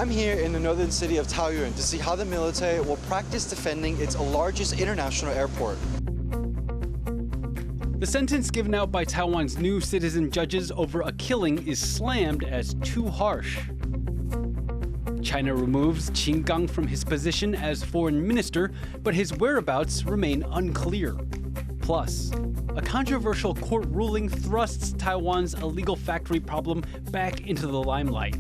I'm here in the northern city of Taoyuan to see how the military will practice defending its largest international airport. The sentence given out by Taiwan's new citizen judges over a killing is slammed as too harsh. China removes Qin Gang from his position as foreign minister, but his whereabouts remain unclear. Plus, a controversial court ruling thrusts Taiwan's illegal factory problem back into the limelight.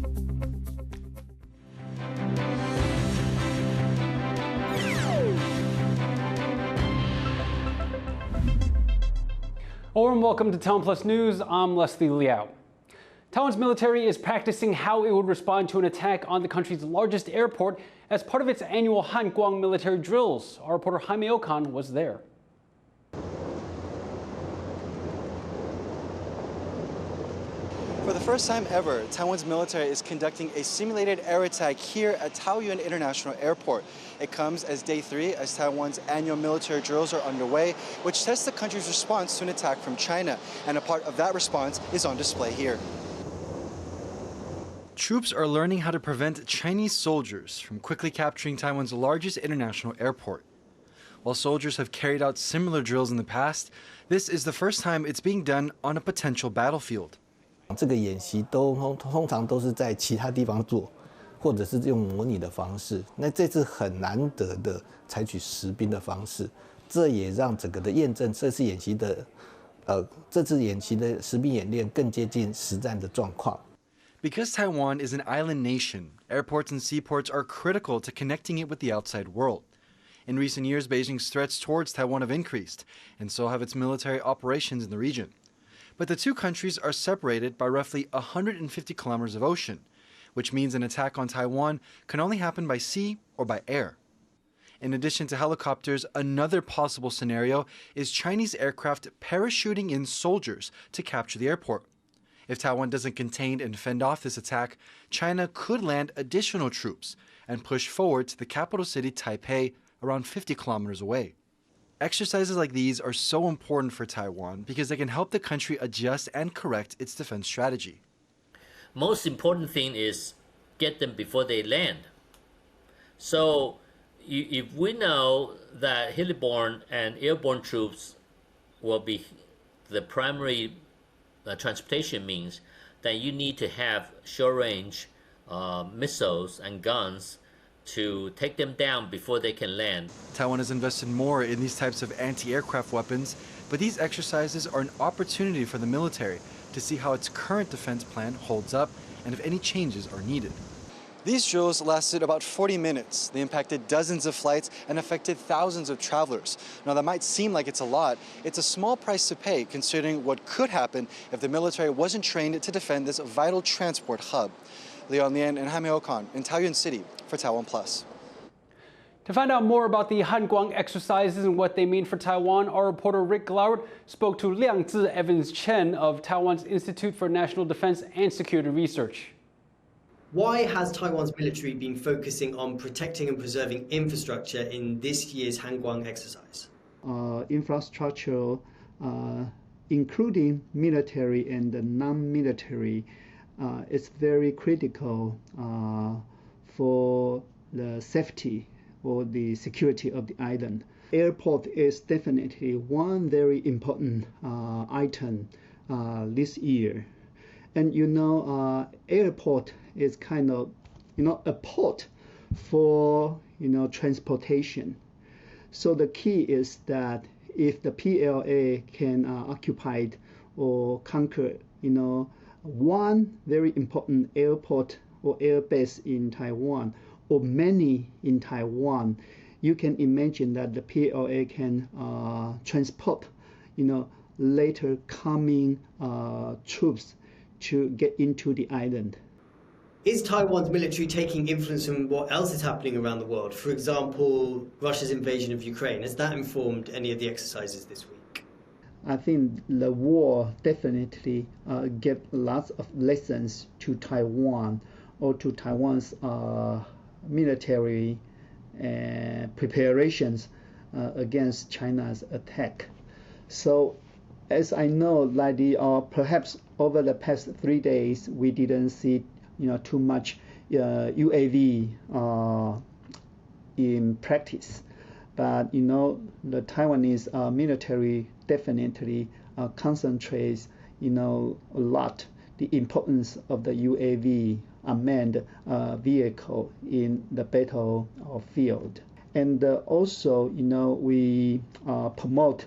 Hello and welcome to TaiwanPlus News. I'm Leslie Liao. Taiwan's military is practicing how it would respond to an attack on the country's largest airport as part of its annual Han Kuang military drills. Our reporter Han Kuang was there. For the first time ever, Taiwan's military is conducting a simulated air attack here at Taoyuan International Airport. It comes as day 3 as Taiwan's annual military drills are underway, which tests the country's response to an attack from China. And a part of that response is on display here. Troops are learning how to prevent Chinese soldiers from quickly capturing Taiwan's largest international airport. While soldiers have carried out similar drills in the past, this is the first time it's being done on a potential battlefield. 这个演习通常都是在其他地方做，或者是用模拟的方式。那这次很难得的采取实兵的方式，这也让整个的验证这次演习的实兵演练更接近实战的状况。Because Taiwan is an island nation, airports and seaports are critical to connecting it with the outside world. In recent years, Beijing's threats towards Taiwan have increased, and so have its military operations in the region. But the two countries are separated by roughly 150 kilometers of ocean, which means an attack on Taiwan can only happen by sea or by air. In addition to helicopters, another possible scenario is Chinese aircraft parachuting in soldiers to capture the airport. If Taiwan doesn't contain and fend off this attack, China could land additional troops and push forward to the capital city Taipei, around 50 kilometers away. Exercises like these are so important for Taiwan because they can help the country adjust and correct its defense strategy. Most important thing is get them before they land. So if we know that heliborne and airborne troops will be the primary transportation means, then you need to have short-range missiles and guns to take them down before they can land. Taiwan has invested more in these types of anti-aircraft weapons, but these exercises are an opportunity for the military to see how its current defense plan holds up and if any changes are needed. These drills lasted about 40 minutes. They impacted dozens of flights and affected thousands of travelers. Now that might seem like it's a lot. It's a small price to pay considering what could happen if the military wasn't trained to defend this vital transport hub. Leon Lian and Han Kuang in Taoyuan City for TaiwanPlus. To find out more about the Han Kuang exercises and what they mean for Taiwan, our reporter Rick Glauert spoke to Liangzi Evans Chen of Taiwan's Institute for National Defense and Security Research. Why has Taiwan's military been focusing on protecting and preserving infrastructure in this year's Han Kuang exercise? Infrastructure, including military and non-military, is very critical for the safety or the security of the island. Airport is definitely one very important item this year. And airport is kind of, a port for, transportation. So the key is that if the PLA can occupy or conquer, one very important airport or airbase in Taiwan, or many in Taiwan, you can imagine that the PLA can transport, later coming troops to get into the island. Is Taiwan's military taking influence from what else is happening around the world? For example, Russia's invasion of Ukraine. Has that informed any of the exercises this week? I think the war definitely gave lots of lessons to Taiwan or to Taiwan's military preparations against China's attack. So as I know, perhaps over the past 3 days, we didn't see too much UAV in practice. But the Taiwanese military definitely concentrates a lot the importance of the UAV unmanned vehicle in the battlefield. And also, we promote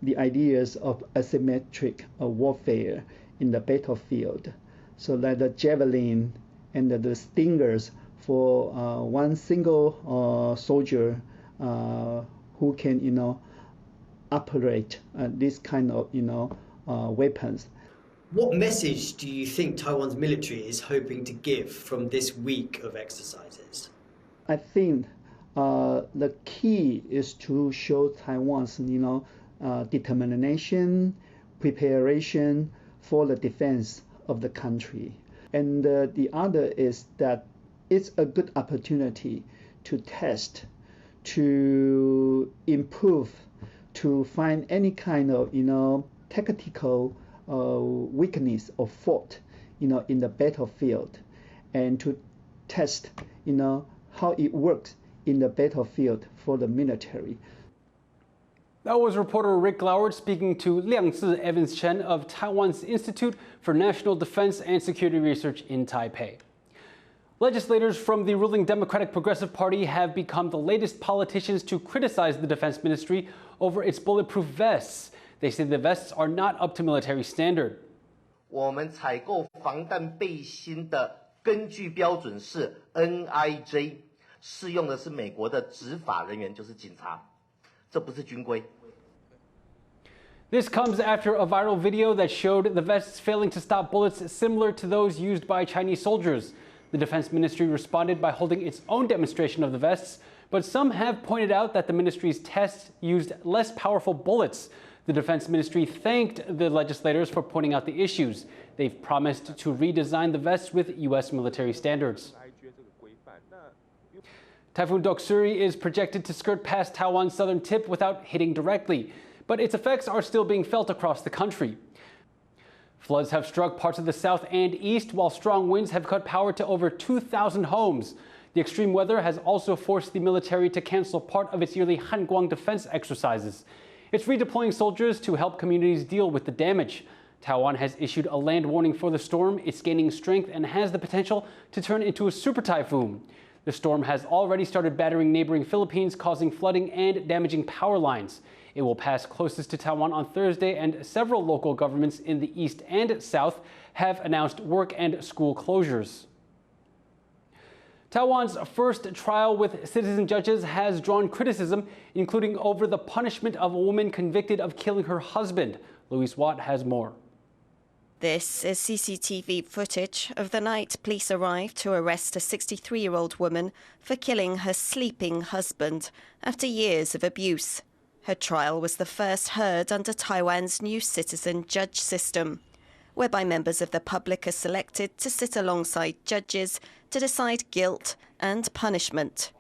the ideas of asymmetric warfare in the battlefield, so that the javelin and the stingers for one single soldier who can, operate this kind of, weapons. What message do you think Taiwan's military is hoping to give from this week of exercises? I think the key is to show Taiwan's, determination, preparation for the defense of the country. And the other is that it's a good opportunity to test, to improve, to find any kind of, tactical weakness or fault, in the battlefield, and to test, how it works in the battlefield for the military. That was reporter Rick Lauer speaking to Liangzi Evans Chen of Taiwan's Institute for National Defense and Security Research in Taipei. Legislators from the ruling Democratic Progressive Party have become the latest politicians to criticize the defense ministry over its bulletproof vests. They say the vests are not up to military standard. 我们采购防弹背心的根据标准是 NIJ， 适用的是美国的执法人员，就是警察，这不是军规。 This comes after a viral video that showed the vests failing to stop bullets similar to those used by Chinese soldiers. The Defense Ministry responded by holding its own demonstration of the vests, but some have pointed out that the ministry's tests used less powerful bullets. The Defense Ministry thanked the legislators for pointing out the issues. They've promised to redesign the vests with U.S. military standards. Typhoon Doksuri is projected to skirt past Taiwan's southern tip without hitting directly, but its effects are still being felt across the country. Floods have struck parts of the south and east, while strong winds have cut power to over 2,000 homes. The extreme weather has also forced the military to cancel part of its yearly Han Kuang defense exercises. It's redeploying soldiers to help communities deal with the damage. Taiwan has issued a land warning for the storm. It's gaining strength and has the potential to turn into a super typhoon. The storm has already started battering neighboring Philippines, causing flooding and damaging power lines. It will pass closest to Taiwan on Thursday, and several local governments in the east and south have announced work and school closures. Taiwan's first trial with citizen judges has drawn criticism, including over the punishment of a woman convicted of killing her husband. Louise Watt has more. This is CCTV footage of the night police arrived to arrest a 63-year-old woman for killing her sleeping husband after years of abuse. Her trial was the first heard under Taiwan's new citizen judge system, whereby members of the public are selected to sit alongside judges to decide guilt and punishment.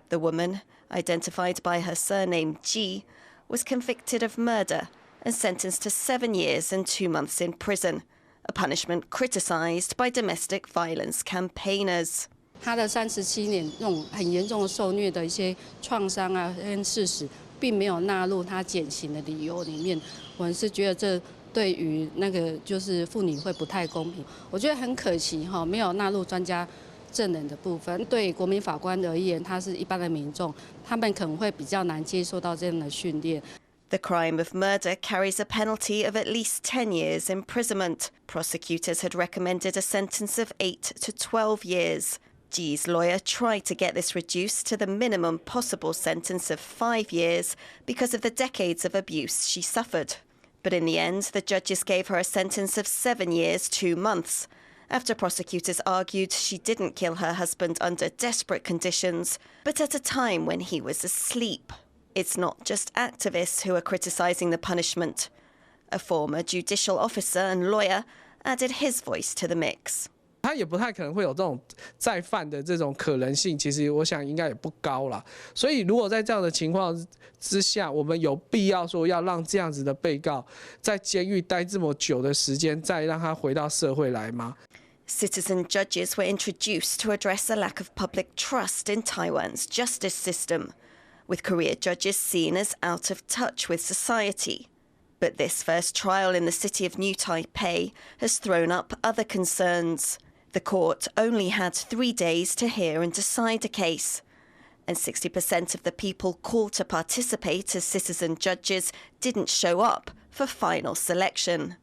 The woman, identified by her surname Ji, was convicted of murder and sentenced to 7 years and 2 months in prison, a punishment criticized by domestic violence campaigners. 他的37年那种很严重的受虐的一些创伤啊跟事实，并没有纳入他减刑的理由里面。我是觉得这对于那个就是妇女会不太公平。我觉得很可惜哈，没有纳入专家证人的部分。对国民法官而言，他是一般的民众，他们可能会比较难接受到这样的训练。 The crime of murder carries a penalty of at least 10 years imprisonment. Prosecutors had recommended a sentence of 8 to 12 years. Ji's lawyer tried to get this reduced to the minimum possible sentence of 5 years because of the decades of abuse she suffered. But in the end, the judges gave her a sentence of 7 years, 2 months. After prosecutors argued she didn't kill her husband under desperate conditions, but at a time when he was asleep. It's not just activists who are criticizing the punishment. A former judicial officer and lawyer added his voice to the mix. 他也不太可能会有这种再犯的这种可能性，其实我想应该也不高啦。所以如果在这样的情况之下，我们有必要说要让这样子的被告在监狱待这么久的时间，再让他回到社会来吗？ Citizen judges were introduced to address a lack of public trust in Taiwan's justice system, with career judges seen as out of touch with society. But this first trial in the city of New Taipei has thrown up other concerns. The court only had 3 days to hear and decide a case, and 60% of the people called to participate as citizen judges didn't show up for final selection.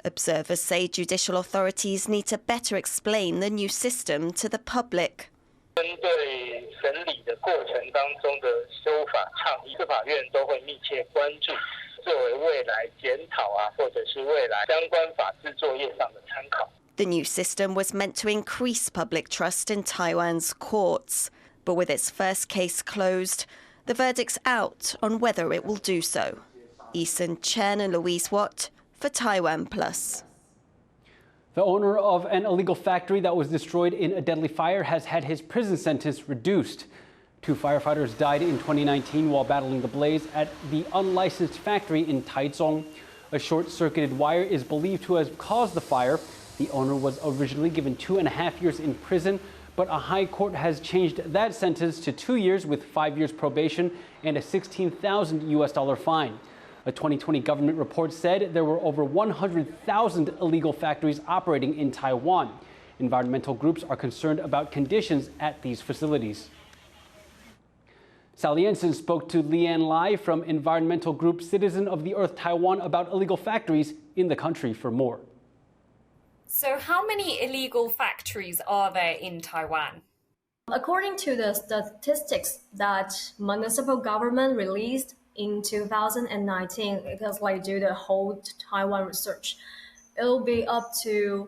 Observers say judicial authorities need to better explain the new system to the public. 针对审理的过程当中的修法倡议，司法院都会密切关注，作为未来检讨或者是未来相关法制作业上的参考。 The new system was meant to increase public trust in Taiwan's courts, but with its first case closed, the verdict's out on whether it will do so. Eason Chen and Louise Watt for TaiwanPlus. The owner of an illegal factory that was destroyed in a deadly fire has had his prison sentence reduced. 2 firefighters died in 2019 while battling the blaze at the unlicensed factory in Taichung. A short-circuited wire is believed to have caused the fire. The owner was originally given 2.5 years in prison, but a high court has changed that sentence to 2 years with 5 years probation and a $16,000 fine. A 2020 government report said there were over 100,000 illegal factories operating in Taiwan. Environmental groups are concerned about conditions at these facilities. Sally Jensen spoke to Leanne Lai from environmental group Citizen of the Earth Taiwan about illegal factories in the country for more. So how many illegal factories are there in Taiwan? According to the statistics that municipal government released in 2019, because do the whole Taiwan research, it will be up to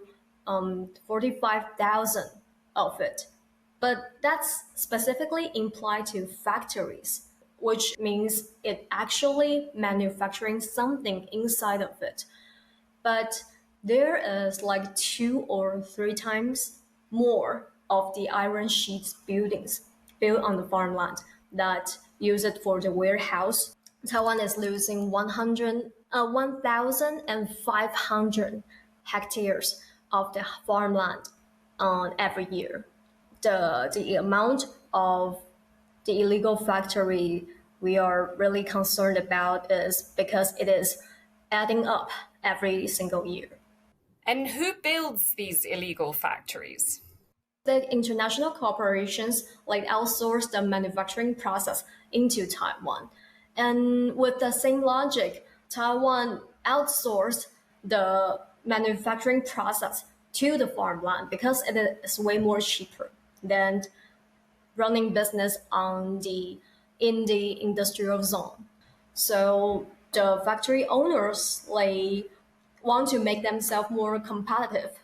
45,000 of it. But that's specifically implied to factories, which means it actually manufacturing something inside of it. But there is 2 or 3 times more of the iron sheets buildings built on the farmland that use it for the warehouse. Taiwan is losing 1,500 hectares of the farmland every year. The amount of the illegal factory we are really concerned about is because it is adding up every single year. And who builds these illegal factories? The international corporations outsource the manufacturing process into Taiwan. And with the same logic, Taiwan outsourced the manufacturing process to the farmland because it is way more cheaper than running business in the industrial zone. So the factory owners want to make themselves more competitive,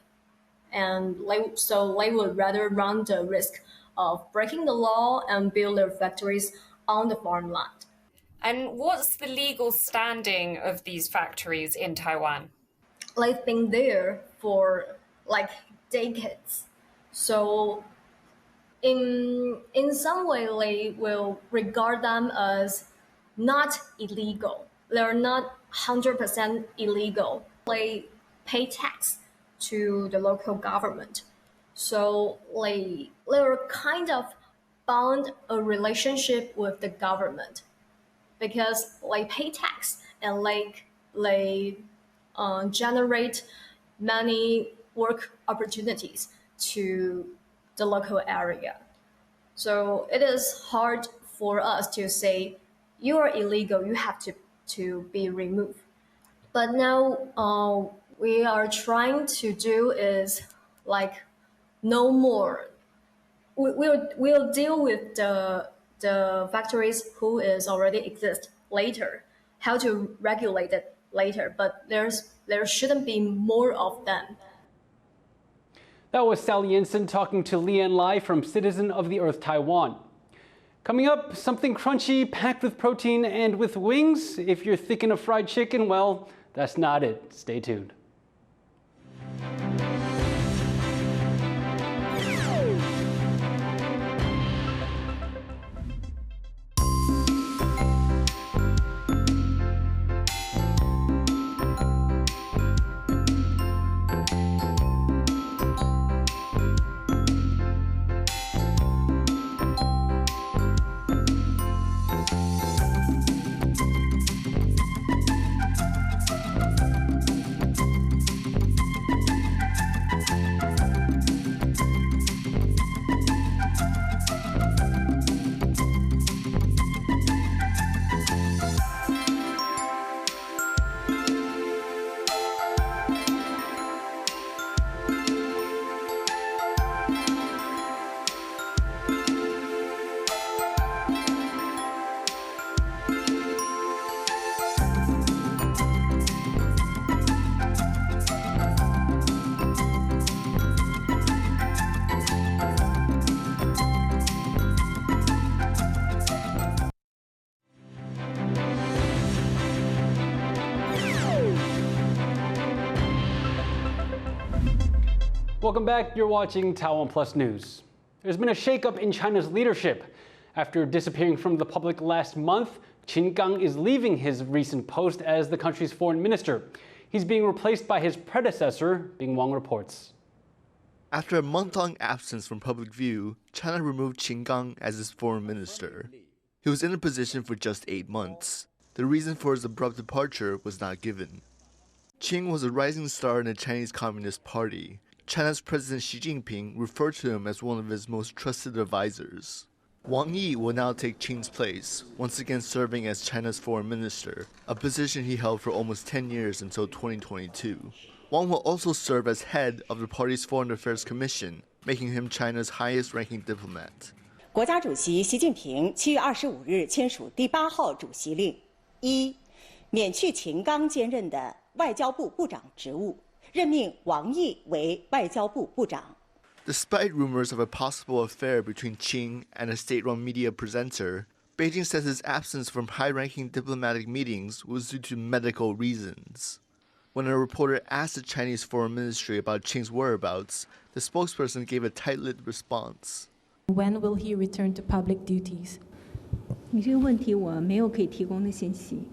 and so they would rather run the risk of breaking the law and build their factories on the farmland. And what's the legal standing of these factories in Taiwan? They've been there for decades. So in some way, they will regard them as not illegal. They're not 100% illegal. They pay tax to the local government. So they're kind of bound a relationship with the government because they pay tax and they generate many work opportunities to the local area. So it is hard for us to say, you are illegal, you have to be removed. But now we are trying to do is no more. We'll deal with the factories who is already exist later, how to regulate it later, but there shouldn't be more of them. That was Sally Jensen talking to Leanne Lai from Citizen of the Earth Taiwan. Coming up, something crunchy, packed with protein and with wings. If you're thinking of fried chicken, well, that's not it. Stay tuned. Welcome back. You're watching TaiwanPlus News. There's been a shakeup in China's leadership. After disappearing from the public last month, Qin Gang is leaving his recent post as the country's foreign minister. He's being replaced by his predecessor, Bing Wang reports. After a month-long absence from public view, China removed Qin Gang as its foreign minister. He was in a position for just 8 months. The reason for his abrupt departure was not given. Qin was a rising star in the Chinese Communist Party. China's President Xi Jinping referred to him as one of his most trusted advisors. Wang Yi will now take Qin's place, once again serving as China's foreign minister, a position he held for almost 10 years until 2022. Wang will also serve as head of the party's Foreign Affairs Commission, making him China's highest-ranking diplomat. 国家主席习近平7月25日签署第8号主席令：一、免去秦刚兼任的外交部部长职务。 任命王毅为外交部部长。 Despite rumors of a possible affair between Qin and a state-run media presenter, Beijing says his absence from high-ranking diplomatic meetings was due to medical reasons. When a reporter asked the Chinese Foreign Ministry about Qin's whereabouts, the spokesperson gave a tight-lipped response. When will he return to public duties? 你这个问题我没有可以提供的信息。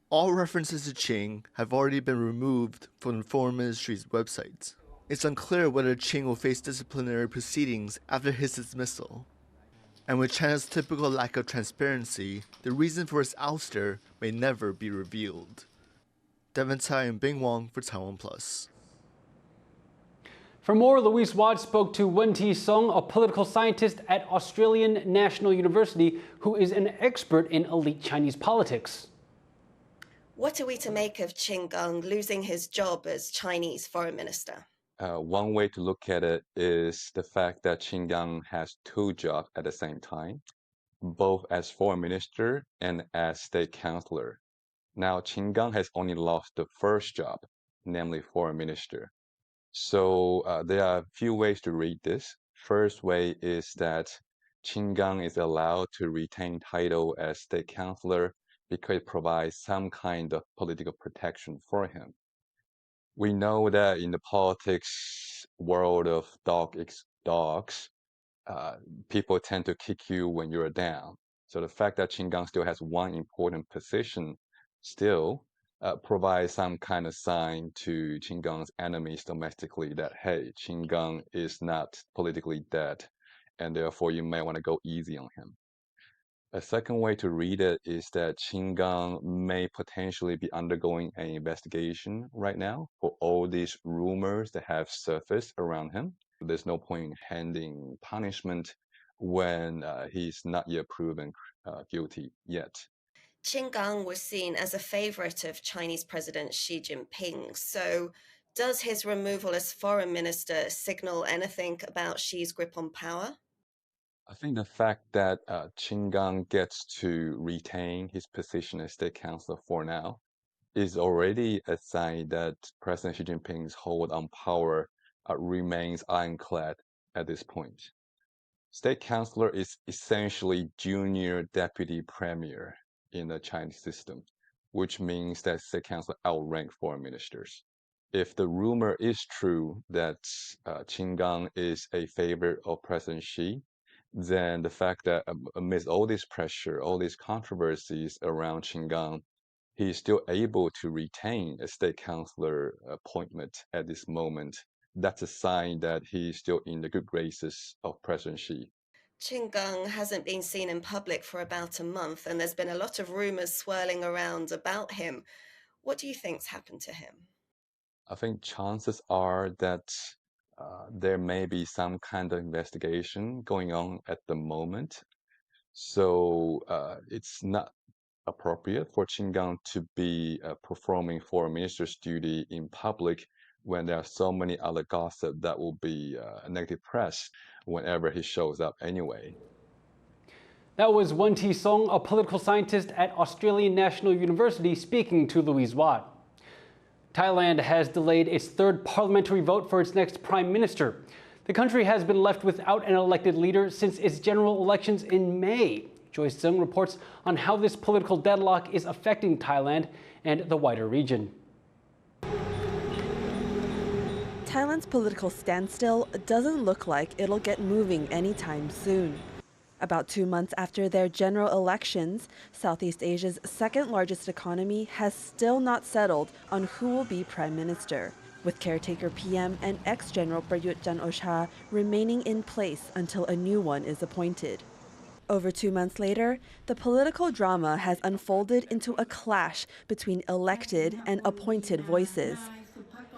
All references to Qin have already been removed from the Foreign Ministry's website. It's unclear whether Qin will face disciplinary proceedings after his dismissal. And with China's typical lack of transparency, the reason for his ouster may never be revealed. Devin Tsai and Bing Wang for TaiwanPlus. For more, Louise Watt spoke to Wen-Ti Song, a political scientist at Australian National University who is an expert in elite Chinese politics. What are we to make of Qin Gang losing his job as Chinese foreign minister? One way to look at it is the fact that Qin Gang has 2 jobs at the same time, both as foreign minister and as state counselor. Now, Qin Gang has only lost the first job, namely foreign minister. So there are a few ways to read this. First way is that Qin Gang is allowed to retain title as state counselor because it provides some kind of political protection for him. We know that in the politics world of dogs, people tend to kick you when you're down. So the fact that Qin Gang still has one important position still provides some kind of sign to Qin Gang's enemies domestically that, hey, Qin Gang is not politically dead, and therefore you may want to go easy on him. A second way to read it is that Qin Gang may potentially be undergoing an investigation right now for all these rumors that have surfaced around him. There's no point in handing punishment when he's not yet proven guilty yet. Qin Gang was seen as a favorite of Chinese President Xi Jinping. So does his removal as foreign minister signal anything about Xi's grip on power? I think the fact that Qin Gang gets to retain his position as state counselor for now is already a sign that President Xi Jinping's hold on power remains ironclad at this point. State counselor is essentially junior deputy premier in the Chinese system, which means that state counselor outrank foreign ministers. If the rumor is true that Qin Gang is a favorite of President Xi, then the fact that amidst all this pressure, all these controversies around Qin Gang, he is still able to retain a state counselor appointment at this moment. That's a sign that he's still in the good graces of President Xi. Qin Gang hasn't been seen in public for about a month, and there's been a lot of rumors swirling around about him. What do you think's happened to him? I think chances are that there may be some kind of investigation going on at the moment. So it's not appropriate for Qin Gang to be performing foreign minister's duty in public when there are so many other gossip that will be negative press whenever he shows up anyway. That was Wen-Ti Song, a political scientist at Australian National University, speaking to Louise Watt. Thailand has delayed its 3rd parliamentary vote for its next prime minister. The country has been left without an elected leader since its general elections in May. Joyce Zeng reports on how this political deadlock is affecting Thailand and the wider region. Thailand's political standstill doesn't look like it'll get moving anytime soon. About 2 months after their general elections, Southeast Asia's second largest economy has still not settled on who will be prime minister, with caretaker PM and ex-general Prayut Chan-o-cha remaining in place until a new one is appointed. Over 2 months later, the political drama has unfolded into a clash between elected and appointed voices.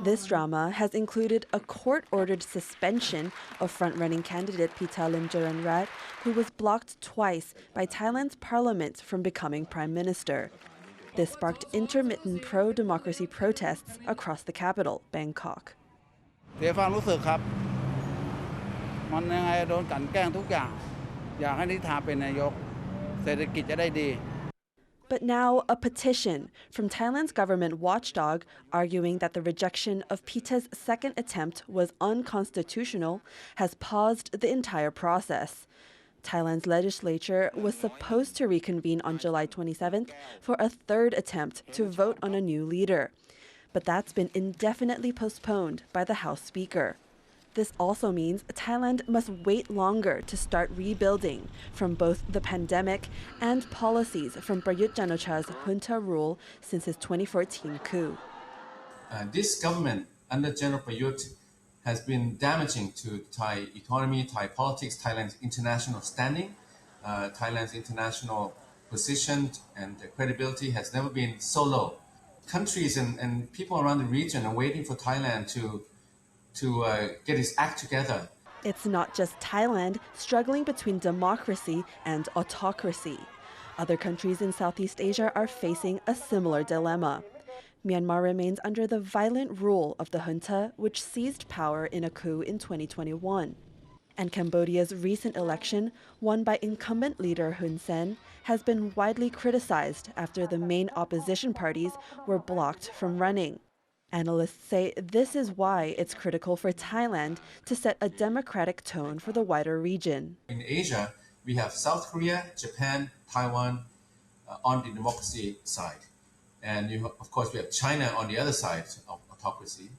This drama has included a court-ordered suspension of front-running candidate Pitalim Jaranrat, who was blocked twice by Thailand's parliament from becoming prime minister. This sparked intermittent pro-democracy protests across the capital, Bangkok. But now a petition from Thailand's government watchdog arguing that the rejection of PITA's second attempt was unconstitutional has paused the entire process. Thailand's legislature was supposed to reconvene on July 27th for a third attempt to vote on a new leader. But that's been indefinitely postponed by the House Speaker. This also means Thailand must wait longer to start rebuilding from both the pandemic and policies from Prayut Chan-o-cha's junta rule since his 2014 coup. This government under General Prayut has been damaging to Thai economy, Thai politics, Thailand's international standing. Thailand's international position and credibility has never been so low. Countries and people around the region are waiting for Thailand to get its act together. It's not just Thailand struggling between democracy and autocracy. Other countries in Southeast Asia are facing a similar dilemma. Myanmar remains under the violent rule of the junta, which seized power in a coup in 2021. And Cambodia's recent election, won by incumbent leader Hun Sen, has been widely criticized after the main opposition parties were blocked from running. Analysts say this is why it's critical for Thailand to set a democratic tone for the wider region. In Asia, we have South Korea, Japan, Taiwan on the democracy side. And of course, we have China on the other side of autocracy,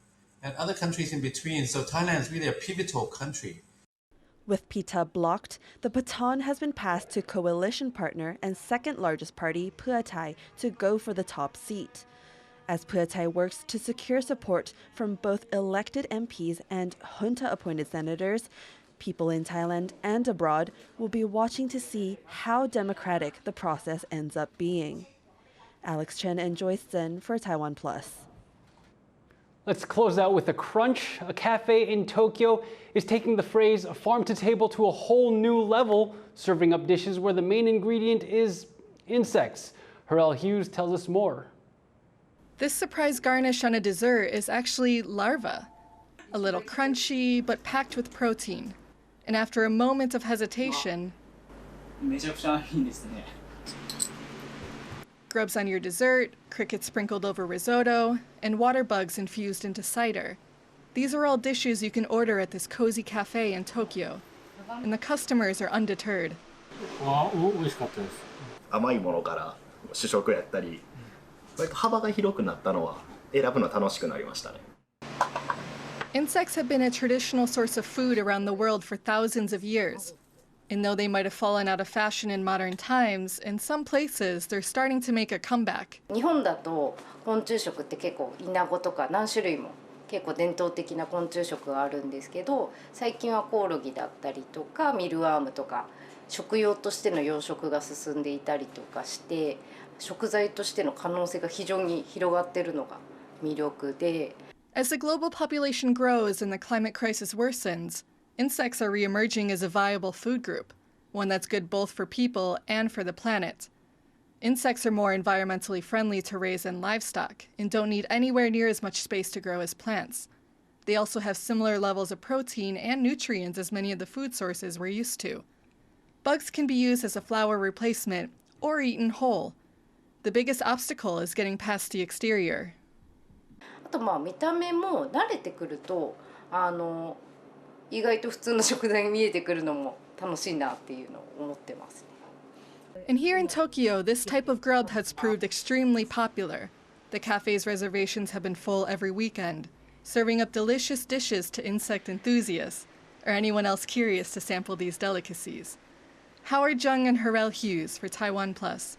and other countries in between. So Thailand is really a pivotal country. With PITA blocked, the baton has been passed to coalition partner and second largest party, Pheu Thai, to go for the top seat. As Pheu Thai works to secure support from both elected MPs and junta-appointed senators, people in Thailand and abroad will be watching to see how democratic the process ends up being. Alex Chen and Joyce Zhen for TaiwanPlus. Let's close out with a crunch. A cafe in Tokyo is taking the phrase farm to table to a whole new level, serving up dishes where the main ingredient is insects. Harel Hughes tells us more. This surprise garnish on a dessert is actually larva. A little crunchy, but packed with protein. And after a moment of hesitation, grubs on your dessert, crickets sprinkled over risotto, and water bugs infused into cider. These are all dishes you can order at this cozy cafe in Tokyo. And the customers are undeterred. Insects have been a traditional source of food around the world for thousands of years. And though they might have fallen out of fashion in modern times, in some places they're starting to make a comeback. 日本だと昆虫食って結構イナゴとか何種類も結構伝統的な昆虫食があるんですけど、最近はコオロギだったりとかミルワームとか食用としての養殖が進んでいたりとかして、食材としての可能性が非常に広がっているのが魅力で。As the global population grows and the climate crisis worsens, insects are re-emerging as a viable food group, one that's good both for people and for the planet. Insects are more environmentally friendly to raise than livestock and don't need anywhere near as much space to grow as plants. They also have similar levels of protein and nutrients as many of the food sources we're used to. Bugs can be used as a flour replacement or eaten whole. The biggest obstacle is getting past the exterior. あと見た目も慣れてくると意外と普通の食材に見えてくるのも楽しいなっていうのを思ってます。And here in Tokyo, this type of grub has proved extremely popular. The cafe's reservations have been full every weekend. serving up delicious dishes to insect enthusiasts or anyone else curious to sample these delicacies. Howard Jung and Harel Hughes for TaiwanPlus.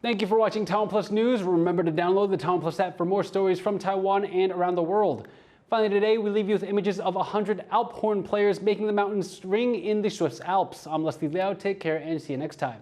Thank you for watching TaiwanPlus News. Remember to download the TaiwanPlus app for more stories from Taiwan and around the world. Finally today, we leave you with images of 100 Alp horn players making the mountains ring in the Swiss Alps. I'm Leslie Liao. Take care and see you next time.